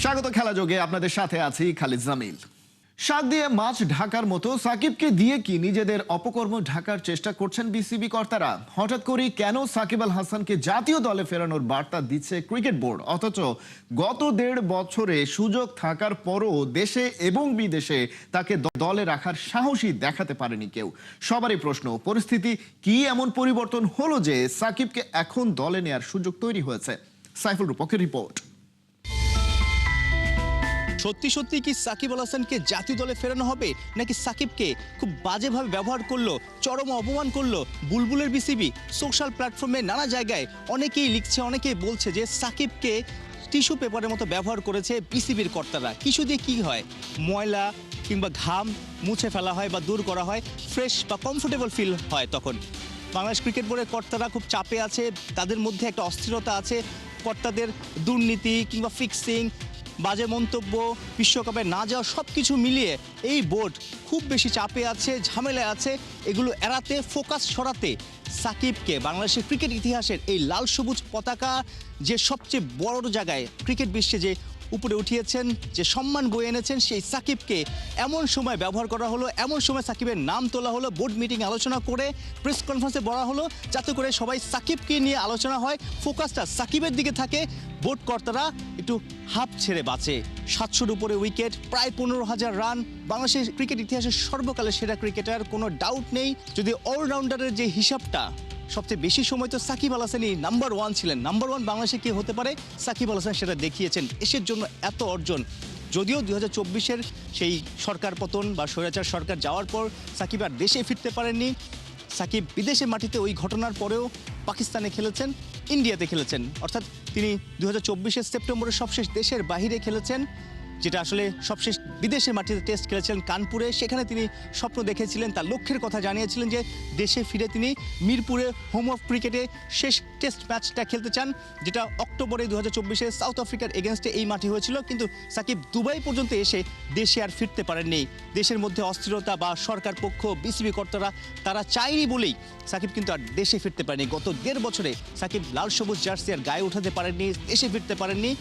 স্বাগত খেলা যোগে আপনাদের সাথে আছি খালিদ জামিল। শাক দিয়ে মাছ ঢাকার মতো সাকিবকে দিয়ে কি নিজেদের অপকর্ম ঢাকার চেষ্টা করছেন বিসিবি কর্তারা? হঠাৎ করেই কেন সাকিব আল হাসানকে জাতীয় দলে ফেরানোর বার্তা দিচ্ছে ক্রিকেট বোর্ড, অথচ গত 1.5 বছরে সুযোগ থাকার পরও দেশে এবং বিদেশে তাকে দলে রাখার সাহসই দেখাতে পারেনি কেউ? সবারই প্রশ্ন, পরিস্থিতি কি এমন পরিবর্তন হলো যে সাকিবকে এখন দলে নেয়ার সুযোগ তৈরি হয়েছে? সাইফুল রূপকের রিপোর্ট। সত্যি সত্যি কি সাকিব আল হাসানকে জাতীয় দলে ফেরানো হবে, নাকি সাকিবকে খুব বাজেভাবে ব্যবহার করলো, চরম অপমান করলো বুলবুলের বিসিবি? সোশ্যাল প্ল্যাটফর্মে নানা জায়গায় অনেকেই লিখছে, অনেকেই বলছে যে সাকিবকে টিস্যু পেপারের মতো ব্যবহার করেছে বিসিবির কর্তারা। টিস্যু দিয়ে কি হয়? ময়লা কিংবা ঘাম মুছে ফেলা হয় বা দূর করা হয়, ফ্রেশ বা কমফোর্টেবল ফিল হয়। তখন বাংলাদেশ ক্রিকেট বোর্ডের কর্তারা খুব চাপে আছে, তাদের মধ্যে একটা অস্থিরতা আছে। কর্তাদের দুর্নীতি কিংবা ফিক্সিং, বাজে মন্তব্য, বিশ্বকাপে না যাওয়া, সব কিছু মিলিয়ে এই বোর্ড খুব বেশি চাপে আছে, ঝামেলায় আছে। এগুলো এড়াতে, ফোকাস সরাতে সাকিবকে বাংলাদেশের ক্রিকেট ইতিহাসের এই লাল সবুজ পতাকা যে সবচেয়ে বড় জায়গায় ক্রিকেট বিশ্বে যে উপরে উঠিয়েছেন, যে সম্মান বয়ে এনেছেন, সেই সাকিবকে এমন সময় ব্যবহার করা হলো, এমন সময় সাকিবের নাম তোলা হলো, বোর্ড মিটিং আলোচনা করে প্রেস কনফারেন্সে বলা হলো, যাতে করে সবাই সাকিবকে নিয়ে আলোচনা হয়, ফোকাসটা সাকিবের দিকে থাকে। বোর্ড কর্তারা একটু হাঁপ ছেড়ে বাঁচে। 700-র উপরে উইকেট, প্রায় 15,000 রান, বাংলাদেশের ক্রিকেট ইতিহাসের সর্বকালের সেরা ক্রিকেটার, কোনো ডাউট নেই। যদি অলরাউন্ডারের যে হিসাবটা, সবচেয়ে বেশি সময় তো সাকিব আল হাসানই নাম্বার 1 ছিলেন। নাম্বার 1 বাংলাদেশে কে হতে পারে? সাকিব আল হাসান সেটা দেখিয়েছেন। এসের জন্য এত অর্জন। যদিও 2024-এর সেই সরকার পতন বা স্বৈরাচার সরকার যাওয়ার পর সাকিব আর দেশে ফিরতে পারেননি। সাকিব বিদেশে মাটিতে ওই ঘটনার পরেও পাকিস্তানে খেলেছেন, ইন্ডিয়াতে খেলেছেন, অর্থাৎ তিনি 2024-এর সেপ্টেম্বরে সবশেষ দেশের বাইরে খেলেছেন, যেটা আসলে সবশেষ বিদেশের মাটিতে টেস্ট খেলেছিলেন কানপুরে। সেখানে তিনি স্বপ্ন দেখেছিলেন, তার লক্ষ্যের কথা জানিয়েছিলেন যে দেশে ফিরে তিনি মিরপুরে হোম অফ ক্রিকেটে শেষ টেস্ট ম্যাচটা খেলতে চান, যেটা অক্টোবরে 2024-এ সাউথ আফ্রিকার এগেনস্টে এই মাঠে হয়েছিল। কিন্তু সাকিব দুবাই পর্যন্ত এসে দেশে আর ফিরতে পারেননি। দেশের মধ্যে অস্থিরতা বা সরকার পক্ষ, বিসিবি কর্তারা তারা চায়নি বলেই সাকিব কিন্তু আর দেশে ফিরতে পারেনি। গত 1.5 বছরে সাকিব লাল সবুজ জার্সি আর গায়ে উঠাতে পারেননি, দেশে ফিরতে পারেননি।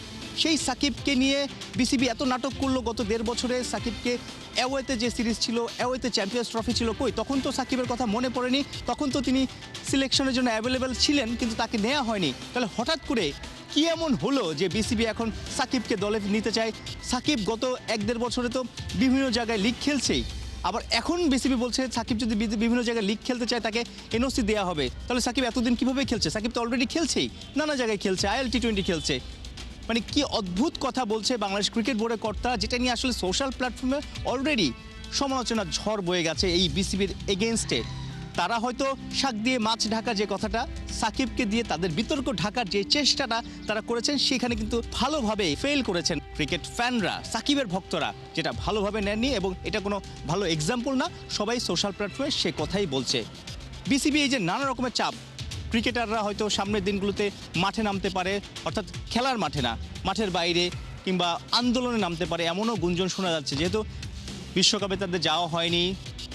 সেই সাকিবকে নিয়ে বিসিবি এত নাটক করলো গত 1.5 বছরে। সাকিবকে অ্যাওয়েতে যে সিরিজ ছিল, অ্যাওয়েতে চ্যাম্পিয়ন্স ট্রফি ছিল, কই তখন তো সাকিবের কথা মনে পড়েনি। তখন তো তিনি সিলেকশনের জন্য অ্যাভেলেবেল ছিলেন, কিন্তু তাকে নেওয়া হয়নি। তাহলে হঠাৎ করে কি এমন হলো যে বিসিবি এখন সাকিবকে দলে নিতে চায়? সাকিব গত 1-1.5 বছরে তো বিভিন্ন জায়গায় লিগ খেলছেই, আবার এখন বিসিবি বলছে সাকিব যদি বিভিন্ন জায়গায় লিগ খেলতে চায় তাকে এনওসি দেওয়া হবে। তাহলে সাকিব এতদিন কিভাবে খেলছে? সাকিব তো অলরেডি খেলছেই, নানা জায়গায় খেলছে, IL T20 খেলছে। মানে কি অদ্ভুত কথা বলছে বাংলাদেশ ক্রিকেট বোর্ডের কর্তা, যেটা নিয়ে আসলে সোশ্যাল প্ল্যাটফর্মে অলরেডি সমালোচনার ঝড় বয়ে গেছে এই বিসিবির এগেনস্টে। তারা হয়তো শাক দিয়ে মাছ ঢাকা যে কথাটা, সাকিবকে দিয়ে তাদের বিতর্ক ঢাকার যে চেষ্টাটা তারা করেছেন, সেখানে কিন্তু ভালোভাবে ফেল করেছেন ক্রিকেট ফ্যানরা, সাকিবের ভক্তরা, যেটা ভালোভাবে নেননি। এবং এটা কোনো ভালো এক্সাম্পল না, সবাই সোশ্যাল প্ল্যাটফর্মে সে কথাই বলছে। বিসিবি এই যে নানা রকমের চাপ, ক্রিকেটাররা হয়তো সামনের দিনগুলোতে মাঠে নামতে পারে, অর্থাৎ খেলার মাঠে না, মাঠের বাইরে কিংবা আন্দোলনে নামতে পারে, এমনও গুঞ্জন শোনা যাচ্ছে। যেহেতু বিশ্বকাপে তাদের যাওয়া হয়নি,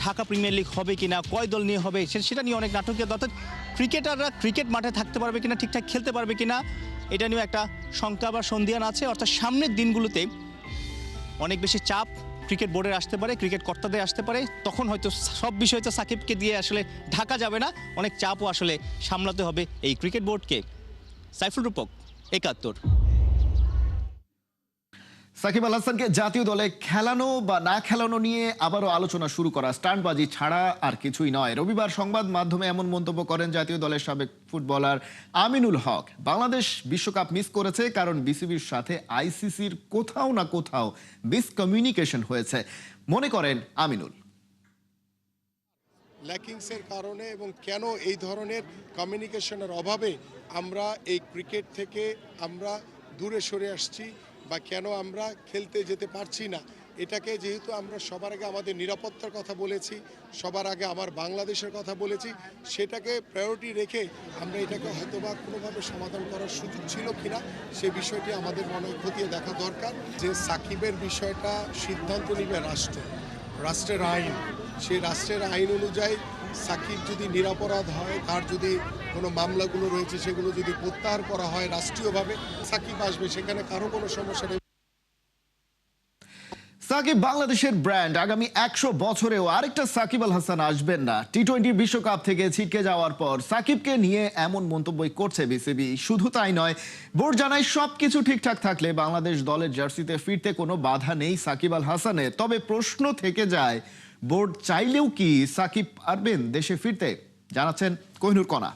ঢাকা প্রিমিয়ার লিগ হবে কিনা, কয় দল নিয়ে হবে সেটা নিয়ে অনেক নাটকীয়, অর্থাৎ ক্রিকেটাররা ক্রিকেট মাঠে থাকতে পারবে কিনা, ঠিকঠাক খেলতে পারবে কিনা, এটা নিয়েও একটা শঙ্কা বা সন্দিহান আছে। অর্থাৎ সামনের দিনগুলোতে অনেক বেশি চাপ ক্রিকেট বোর্ডের আসতে পারে, ক্রিকেট কর্তাদের আসতে পারে। তখন হয়তো সব বিষয় তো সাকিবকে দিয়ে আসলে ঢাকা যাবে না, অনেক চাপও আসলে সামলাতে হবে এই ক্রিকেট বোর্ডকে। সাইফুল রূপক, 71। সাকিব আল হাসানকে জাতীয় দলে খেলানো বা না খেলানো নিয়ে আবারও আলোচনা শুরু করা স্টান্টবাজি ছাড়া আর কিছুই নয়। রবিবার সংবাদ মাধ্যমে এমন মন্তব্য করেন জাতীয় দলের সাবেক ফুটবলার আমিনুল হক। বাংলাদেশ বিশ্বকাপ মিস করেছে কারণ বিসিবির সাথে আইসিসির কোথাও না কোথাও মিসকমিউনিকেশন হয়েছে মনে করেন আমিনুল। ল্যাকিংসের কারণে এবং কেন এই ধরনের কমিউনিকেশনের অভাবে আমরা এই ক্রিকেট থেকে আমরা দূরে সরে আসছি বা কেন আমরা খেলতে যেতে পারছি না, এটাকে যেহেতু আমরা সবার আগে আমাদের নিরাপত্তার কথা বলেছি, সবার আগে আমার বাংলাদেশের কথা বলেছি, সেটাকে প্রায়োরিটি রেখে আমরা এটাকে হয়তোবা কোনোভাবে সমাধান করার সুযোগ ছিল কিনা সে বিষয়টি আমাদের মনে খতিয়ে দেখা দরকার। যে সাকিবের বিষয়টা সিদ্ধান্ত নেবে রাষ্ট্রের আইন, সেই রাষ্ট্রের আইন অনুযায়ী সাকিব যদি নিরপরাধ হয়, তার যদি কোনো মামলাগুলো রয়েছে সেগুলো যদি প্রত্যাহার করা হয় রাষ্ট্রীয়ভাবে, সাকিব আসবে, সেখানে কারো কোনো সমস্যা নেই। সাকিব বাংলাদেশের ব্র্যান্ড। আগামী 100 বছরেও আরেকটা সাকিব আল হাসান আসবেন না। টি-20 বিশ্বকাপ থেকে ছিটকে যাওয়ার পর সাকিবকে নিয়ে এমন মন্তব্যই করছে বিসিবি। শুধু তাই নয়, বোর্ড জানায় সবকিছু ঠিকঠাক থাকলে বাংলাদেশ দলের জার্সিতে ফিরতে কোনো বাধা নেই সাকিব আল হাসানের। তবে প্রশ্ন থেকে যায়, বোর্ড চাইলেও কি সাকিব পারবেন দেশে ফিরতে? জানাচ্ছেন কোহিনুর কণা।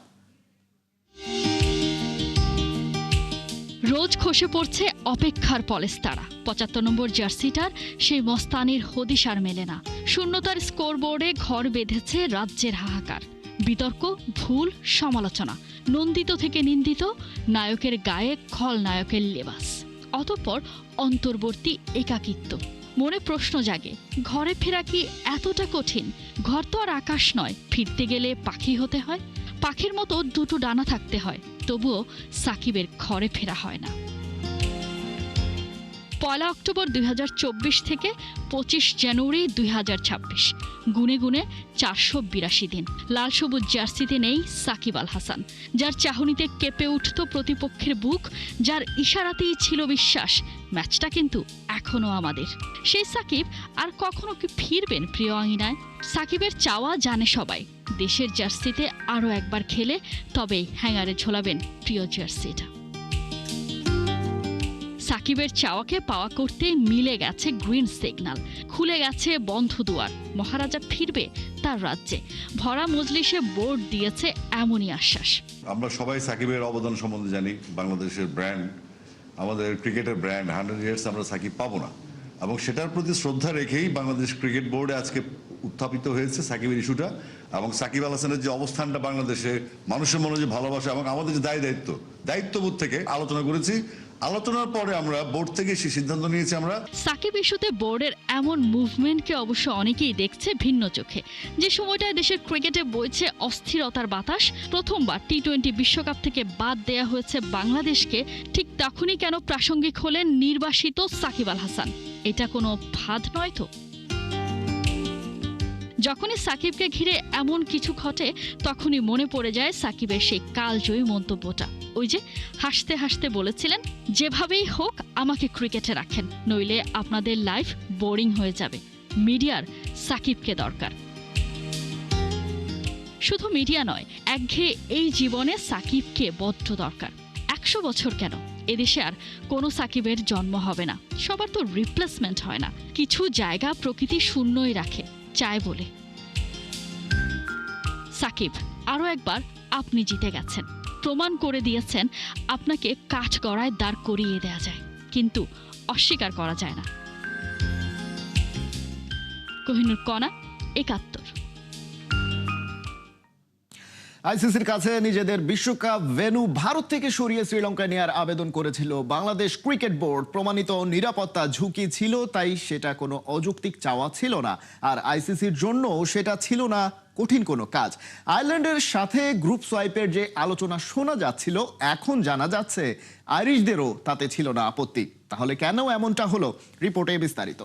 রোজ খসে পড়ছে অপেক্ষার পলেস্তারা। ৭৫ নম্বর জার্সিটার সেই মস্তানির হদিশ আর মেলে না। শূন্যতার স্কোরবোর্ডে ঘর বেঁধেছে রাজ্যের হাহাকার। বিতর্ক, ভুল, সমালোচনা, নন্দিত থেকে নিন্দিত, নায়কের গায়ে খলনায়কের লেবাস, অতঃপর অন্তর্বর্তী একাকিত্ব। মনে প্রশ্ন জাগে, ঘরে ফেরা কি এতটা কঠিন? ঘর তো আর আকাশ নয়, ফিরতে গেলে পাখি হতে হয়। পাখির মতো দুটো ডানা থাকতে হয়, তবুও সাকিবের ঘরে ফেরা হয় না। ১ অক্টোবর ২০২৪ থেকে ২৫ জানুয়ারি ২০২৬, গুনে গুনে ৪৮২ দিন লাল সবুজ জার্সিতে নেই সাকিব আল হাসান। যার চাহনিতে কেঁপে উঠত প্রতিপক্ষের বুক, যার ইশারাতেই ছিল বিশ্বাস ম্যাচটা কিন্তু এখনো আমাদের। সেই সাকিব আর কখনো কি ফিরবেন প্রিয় আঙিনায়? সাকিবের চাওয়া জানে সবাই, দেশের জার্সিতে আরও একবার খেলে তবেই হ্যাঙ্গারে ঝোলাবেন প্রিয় জার্সিটা। সাকিবের চাওয়াকে পাওয়া করতে মিলে গেছে গ্রিন সিগন্যাল, খুলে গেছে বন্ধ দুয়ার। মহারাজা ফিরবে তার রাজ্যে। ভরা মজলিসে বোর্ড দিয়েছে এমনই আশ্বাস। আমরা সবাই সাকিবের অবদান সম্বন্ধে জানি। বাংলাদেশের ব্র্যান্ড, আমাদের ক্রিকেটের ব্র্যান্ড, 100 ইয়ার্স আমরা সাকিব পাবো না, এবং সেটার প্রতি শ্রদ্ধা রেখেই বাংলাদেশ ক্রিকেট বোর্ডে আজকে উত্থাপিত হয়েছে সাকিবের ইস্যুটা। এবং সাকিব আল হাসানের যে অবস্থানটা বাংলাদেশে, মানুষের মনে যে ভালোবাসা এবং আমাদের যে দায়িত্ববোধ থেকে আলোচনা করেছি। আলোচনার পরে আমরা বোর্ড থেকে সেই সিদ্ধান্ত নিয়েছি। আমরা সাকিব ইস্যুতে বোর্ডের এমন মুভমেন্টকে অবশ্য অনেকেই দেখছে ভিন্ন চোখে। যে সময়টায় দেশের ক্রিকেটে বইছে অস্থিরতার বাতাস, প্রথমবার টি-20 বিশ্বকাপ থেকে বাদ দেয়া হয়েছে বাংলাদেশকে, ঠিক তখনই কেন প্রাসঙ্গিক হলেন নির্বাসিত সাকিব আল হাসান? এটা কোনো ফাঁদ নয় তো? যখনই সাকিবকে ঘিরে এমন কিছু ঘটে, তখনই মনে পড়ে যায় সাকিবের সেই কালজয়ী মন্তব্যটা। ওই যে হাসতে হাসতে বলেছিলেন, যেভাবেই হোক আমাকে ক্রিকেটে রাখেন, নইলে আপনাদের লাইফ বোরিং হয়ে যাবে। মিডিয়ার সাকিবকে দরকার। শুধু মিডিয়া নয়, একঘেয়ে এই জীবনে সাকিবকে বড্ড দরকার। ১০০ বছর কেন, এদেশে আর কোনো সাকিবের জন্ম হবে না। সবার তো রিপ্লেসমেন্ট হয় না। কিছু জায়গা প্রকৃতি শূন্যই রাখে, চায় বলে। সাকিব, আরও একবার আপনি জিতে গেছেন, প্রমাণ করে দিয়েছেন আপনাকে কাঠগড়ায় দাঁড় করিয়ে দেয়া যায়, কিন্তু অস্বীকার করা যায় না। কোহিনুর কণা, ৭১। আইসিসির কাছে নিজেদের বিশ্বকাপ ভেন্যু ভারত থেকে সরিয়ে শ্রীলঙ্কায় নেওয়ার আবেদন করেছিল বাংলাদেশ ক্রিকেট বোর্ড। প্রমাণিত নিরাপত্তা ঝুঁকি ছিল, তাই সেটা কোনো অযৌক্তিক চাওয়া ছিল না। আর আইসিসির জন্য সেটা ছিল না কঠিন কোনো কাজ। আয়ারল্যান্ডের সাথে গ্রুপ সোয়াইপের যে আলোচনা শোনা যাচ্ছিল, এখন জানা যাচ্ছে আইরিশদেরও তাতে ছিল না আপত্তি। তাহলে কেন এমনটা হলো? রিপোর্টে বিস্তারিত।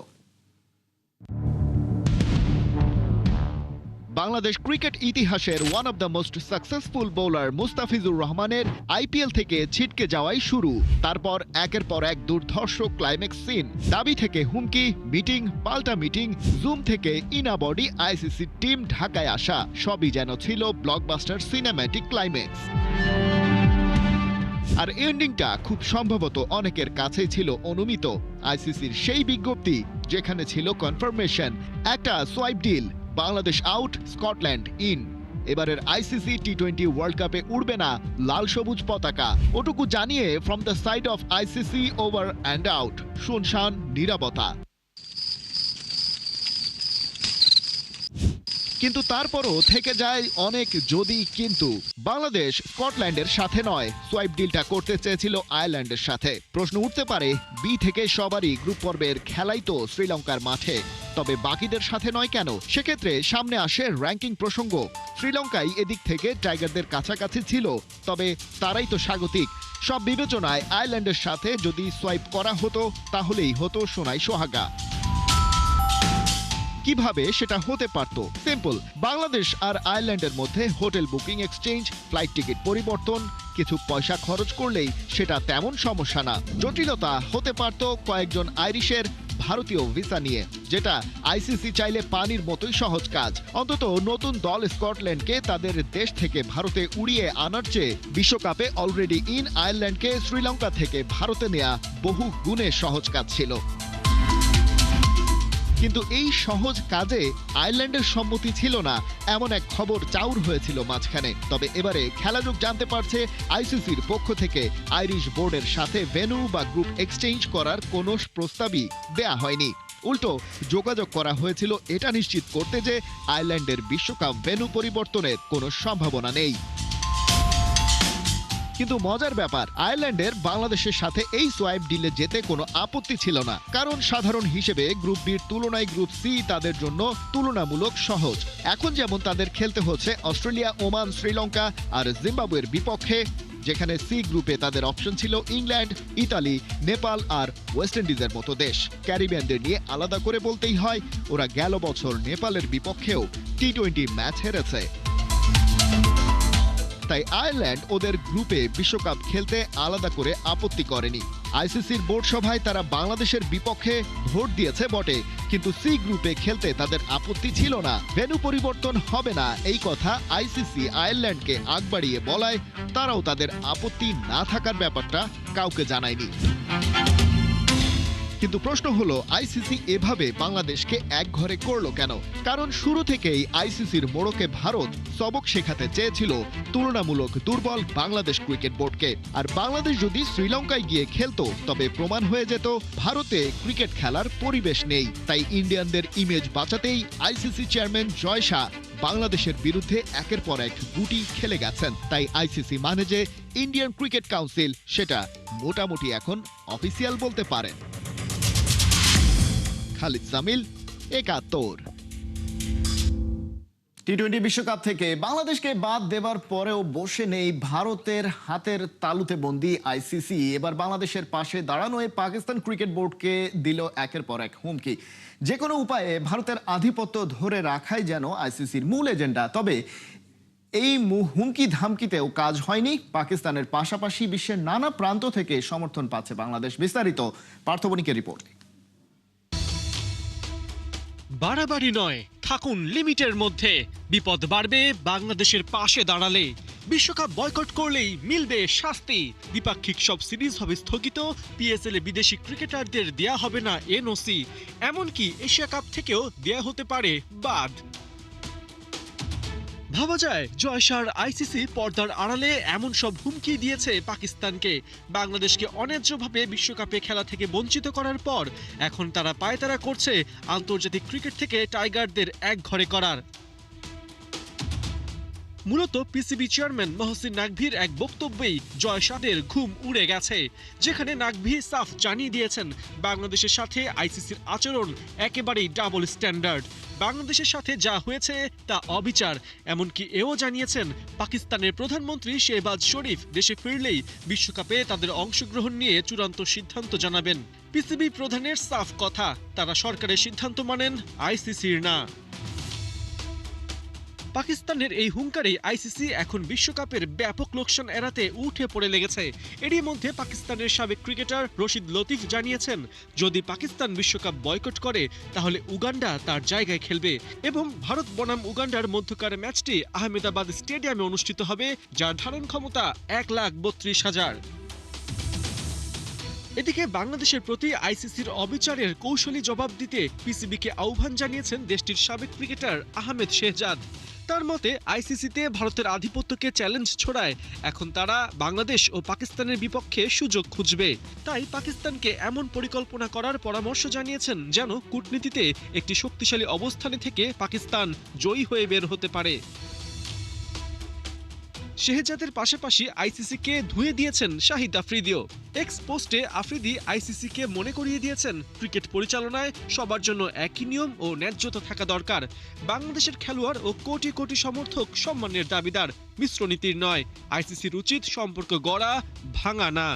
বাংলাদেশ ক্রিকেট ইতিহাসের one of the most successful bowler Mustafizur রহমানের আইপিএল থেকে ছিটকে যাওয়াই শুরু। তারপর একের পর এক দুর্ধর্ষ ক্লাইম্যাক্স সিন, দাবি থেকে হুমকি, মিটিং পাল্টা মিটিং, জুম থেকে ইনাবডি আইসিসি টিম ঢাকায় আসা, সবই যেন ছিল ব্লকবাস্টার সিনেম্যাটিক ক্লাইম্যাক্স। আর এন্ডিংটা খুব সম্ভবত অনেকের কাছেই ছিল অনুমিত। আইসিসির সেই বিজ্ঞপ্তি যেখানে ছিল কনফার্মেশন, একটা swipe deal, Bangladesh out, Scotland in. এবারের আইসিসি টি-20 ওয়ার্ল্ড কাপে উড়বে না লাল সবুজ পতাকা, ওটুকু জানিয়ে from the side of ICC over and out, শুনশান নীরবতা। কিন্তু তারপরও থেকে যায় অনেক যদি কিন্তু। বাংলাদেশ স্কটল্যান্ডের সাথে নয়, সোয়াইপ ডিলটা করতে চেয়েছিল আয়ারল্যান্ডের সাথে। প্রশ্ন উঠতে পারে, বি থেকে সবারই গ্রুপ পর্বের খেলাই তো শ্রীলঙ্কার মাঠে, তবে বাকিদের সাথে নয় কেন? সেক্ষেত্রে সামনে আসে র্যাঙ্কিং প্রসঙ্গ। শ্রীলঙ্কাই এদিক থেকে টাইগারদের কাছাকাছি ছিল, তবে তারাই তো স্বাগতিক। সব বিবেচনায় আয়ারল্যান্ডের সাথে যদি সোয়াইপ করা হতো, তাহলেই হতো সোনাই সোহাগা। কিভাবে সেটা হতে পারত? সিম্পল, বাংলাদেশ আর আয়ারল্যান্ডের মধ্যে hotel booking exchange, flight ticket পরিবর্তন, কিছু পয়সা খরচ করলেই সেটা তেমন সমস্যা না। জটিলতা হতে পারত কয়েকজন আইরিশের ভারতীয় ভিসা নিয়ে, যেটা আইসিসি চাইলে পানির মতোই সহজ কাজ। অন্তত নতুন দল স্কটল্যান্ডকে তাদের দেশ থেকে ভারতে উড়িয়ে আনার চেয়ে বিশ্বকাপে অলরেডি ইন আয়ারল্যান্ডকে শ্রীলঙ্কা থেকে ভারতে নেয়া বহু গুণে সহজ কাজ ছিল। কিন্তু এই সহজ কাজে আয়ারল্যান্ডের সম্মতি ছিল না, এমন এক খবর চাউর হয়েছিল মাঝখানে। তবে এবারে খেলাযোগ জানতে পারছে আইসিসির পক্ষ থেকে আইরিশ বোর্ডের সাথে ভেন্যু বা গ্রুপ এক্সচেঞ্জ করার কোনো প্রস্তাবই দেয়া হয়নি। উল্টো যোগাযোগ করা হয়েছিল এটা নিশ্চিত করতে যে আয়ারল্যান্ডের বিশ্বকাপ ভেন্যু পরিবর্তনের কোনো সম্ভাবনা নেই। কিন্তু মজার ব্যাপার, আয়ারল্যান্ডের বাংলাদেশের সাথে এই সোয়াইপ ডিলে যেতে কোনো আপত্তি ছিল না, কারণ সাধারণ হিসেবে গ্রুপ বির তুলনায় গ্রুপ সি তাদের জন্য তুলনামূলক সহজ। এখন যেমন তাদের খেলতে হচ্ছে অস্ট্রেলিয়া, ওমান, শ্রীলঙ্কা আর জিম্বাবুয়ের বিপক্ষে, যেখানে সি গ্রুপে তাদের অপশন ছিল ইংল্যান্ড, ইতালি, নেপাল আর ওয়েস্ট ইন্ডিজের মতো দেশ। ক্যারিবিয়ানদের নিয়ে আলাদা করে বলতেই হয়, ওরা গেল বছর নেপালের বিপক্ষেও টি-20 ম্যাচ হেরেছে। তাই আয়ারল্যান্ড ওদের গ্রুপে বিশ্বকাপ খেলতে আলাদা করে আপত্তি করেনি। আইসিসির বোর্ড সভায় তারা বাংলাদেশের বিপক্ষে ভোট দিয়েছে বটে, কিন্তু সি গ্রুপে খেলতে তাদের আপত্তি ছিল না। ভেন্যু পরিবর্তন হবে না এই কথা আইসিসি আয়ারল্যান্ডকে আগ বাড়িয়ে বলায় তারাও তাদের আপত্তি না থাকার ব্যাপারটা কাউকে জানায়নি। কিন্তু প্রশ্ন হলো, আইসিসি এভাবে বাংলাদেশকে একঘরে করলো কেন? কারণ শুরু থেকেই আইসিসির মোড়কে ভারত সবক শেখাতে চেয়েছিল তুলনামূলক দুর্বল বাংলাদেশ ক্রিকেট বোর্ডকে। আর বাংলাদেশ যদি শ্রীলঙ্কায় গিয়ে খেলতো তবে প্রমাণ হয়ে যেত ভারতে ক্রিকেট খেলার পরিবেশ নেই। তাই ইন্ডিয়ানদের ইমেজ বাঁচাতেই আইসিসি চেয়ারম্যান জয় শাহ বাংলাদেশের বিরুদ্ধে একের পর এক গুটি খেলে গেছেন। তাই আইসিসি মানে যে ইন্ডিয়ান ক্রিকেট কাউন্সিল, সেটা মোটামুটি এখন অফিসিয়াল বলতে পারেন। খালিদ জামিল, একাত্তর। টি-20 বিশ্বকাপ থেকে বাংলাদেশকে বাদ দেবার পরেও বসে নেই ভারতের হাতের তালুতে বন্দী আইসিসি। এবার বাংলাদেশের পাশে দাঁড়ানোয় পাকিস্তান ক্রিকেট বোর্ডকে দিল একের পর এক হুমকি। যে কোনো উপায়ে ভারতের আধিপত্য ধরে রাখাই যেন আইসিসির মূল এজেন্ডা। তবে এই হুমকি ধামকিতেও কাজ হয়নি। পাকিস্তানের পাশাপাশি বিশ্বের নানা প্রান্ত থেকে সমর্থন পাচ্ছে বাংলাদেশ। বিস্তারিত পার্থবণিকের রিপোর্টে। বাড়াবাড়ি নয়, থাকুন লিমিটের মধ্যে। বিপদ বাড়বে বাংলাদেশের পাশে দাঁড়ালে। বিশ্বকাপ বয়কট করলেই মিলবে শাস্তি। দ্বিপাক্ষিক সব সিরিজ হবে স্থগিত। পিএসএল এ বিদেশি ক্রিকেটারদের দেয়া হবে না এনওসি। এমনকি এশিয়া কাপ থেকেও দেয়া হতে পারে বাদ। ভাবা যায় জয়শাহর আইসিসি পর্দার আড়ালে এমন সব হুমকি দিয়েছে পাকিস্তানকে। বাংলাদেশকে অন্যায্যভাবে বিশ্বকাপে খেলা থেকে বঞ্চিত করার পর এখন তারা পায়তারা করছে আন্তর্জাতিক ক্রিকেট থেকে টাইগারদের একঘরে করার। মূলত পিসিবি চেয়ারম্যান মহসিন নাকভির এক বক্তব্যেই জয় শাহের ঘুম উড়ে গেছে, যেখানে নাকভি সাফ জানিয়ে দিয়েছেন বাংলাদেশের সাথে আইসিসির আচরণ একেবারেই ডাবল স্ট্যান্ডার্ড। বাংলাদেশের সাথে যা হয়েছে তা অবিচার। এমনকি এও জানিয়েছেন পাকিস্তানের প্রধানমন্ত্রী শেহবাজ শরীফ দেশে ফিরলেই বিশ্বকাপে তাদের অংশগ্রহণ নিয়ে চূড়ান্ত সিদ্ধান্ত জানাবেন। পিসিবি প্রধানের সাফ কথা, তারা সরকারের সিদ্ধান্ত মানেন, আইসিসির না। পাকিস্তানের এই হুঙ্কারে আইসিসি এখন বিশ্বকাপের ব্যাপক লোকসান এড়াতে উঠে পড়ে লেগেছে। এরই মধ্যে পাকিস্তানের সাবেক ক্রিকেটার রশিদ লতিফ জানিয়েছেন, যদি পাকিস্তান বিশ্বকাপ বয়কট করে তাহলে উগান্ডা তার জায়গায় খেলবে এবং ভারত বনাম উগান্ডার মধ্যকার ম্যাচটি আহমেদাবাদ স্টেডিয়ামে অনুষ্ঠিত হবে, যার ধারণ ক্ষমতা 1,32,000। এদিকে বাংলাদেশের প্রতি আইসিসির অবিচারের কৌশলী জবাব দিতে পিসিবিকে আহ্বান জানিয়েছেন দেশটির সাবেক ক্রিকেটার আহমেদ শেহজাদ। তার মতে আইসিসিতে ভারতের আধিপত্যকে চ্যালেঞ্জ ছড়ায় এখন তারা বাংলাদেশ ও পাকিস্তানের বিপক্ষে সুযোগ খুঁজবে। তাই পাকিস্তানকে এমন পরিকল্পনা করার পরামর্শ জানিয়েছেন যেন কূটনীতিতে একটি শক্তিশালী অবস্থানে থেকে পাকিস্তান জয়ী হয়ে বের হতে পারে। শেহজাদের পাশাপাশি আইসিসিকে ধুয়ে দিয়েছেন শাহিদ আফ্রিদিও। এক্স পোস্টে আফ্রিদি আইসিসিকে মনে করিয়ে দিয়েছেন ক্রিকেট পরিচালনায় সবার জন্য একই নিয়ম ও ন্যায্যতা থাকা দরকার। বাংলাদেশের খেলোয়াড় ও কোটি কোটি সমর্থক সম্মানের দাবিদার, মিশ্র নীতির নয়। আইসিসির উচিত সম্পর্ক গড়া, ভাঙা না।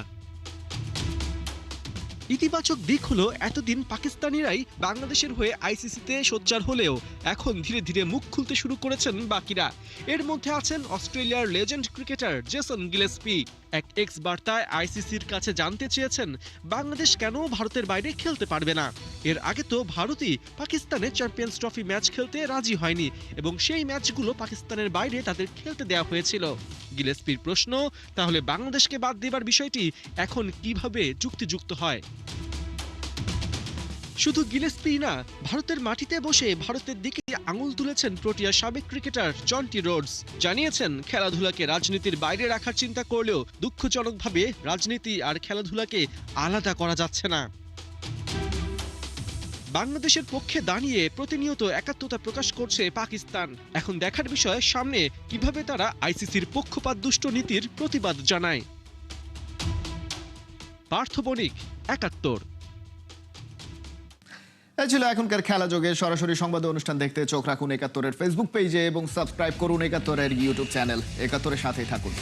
ইতিবাচক দিক হলো এতদিন পাকিস্তানিরাই বাংলাদেশের হয়ে আইসিসিতে সোচ্চার হলেও এখন ধীরে ধীরে মুখ খুলতে শুরু করেছেন বাকিরা। এর মধ্যে আছেন অস্ট্রেলিয়ার লেজেন্ড ক্রিকেটার জেসন গিলেস্পি। এক এক্স বার্তায় আইসিসির কাছে জানতে চেয়েছেন বাংলাদেশ কেন ভারতের বাইরে খেলতে পারবে না। এর আগে তো ভারতই পাকিস্তানে চ্যাম্পিয়ন্স ট্রফি ম্যাচ খেলতে রাজি হয়নি এবং সেই ম্যাচগুলো পাকিস্তানের বাইরে তাদের খেলতে দেওয়া হয়েছিল। গিলেস্পির প্রশ্ন, তাহলে বাংলাদেশকে বাদ দেবার বিষয়টি এখন কিভাবে যুক্তিযুক্ত হয়? শুধু গিলেস্পি না, ভারতের মাটিতে বসে ভারতের দিকে আঙুল তুলেছেন প্রোটিয়া সাবেক ক্রিকেটার জন্টি রোডস। জানিয়েছেন খেলাধুলাকে রাজনীতির বাইরে রাখার চিন্তা করলেও দুঃখজনকভাবে রাজনীতি আর খেলাধুলাকে আলাদা করা যাচ্ছে না। বাংলাদেশের পক্ষে দাঁড়িয়ে প্রতিনিয়ত একাত্মতা প্রকাশ করছে পাকিস্তান। এখন দেখার বিষয় সামনে কিভাবে তারা আইসিসির পক্ষপাতদুষ্ট নীতির প্রতিবাদ জানায়। পার্থ বণিক, ৭১। এই ছিল এখনকার খেলা যোগে। সরাসরি সংবাদ অনুষ্ঠান দেখতে চোখ রাখুন ৭১-এর ফেসবুক পেজে এবং সাবস্ক্রাইব করুন ৭১-এর ইউটিউব চ্যানেল। ৭১-এর সাথেই থাকুন।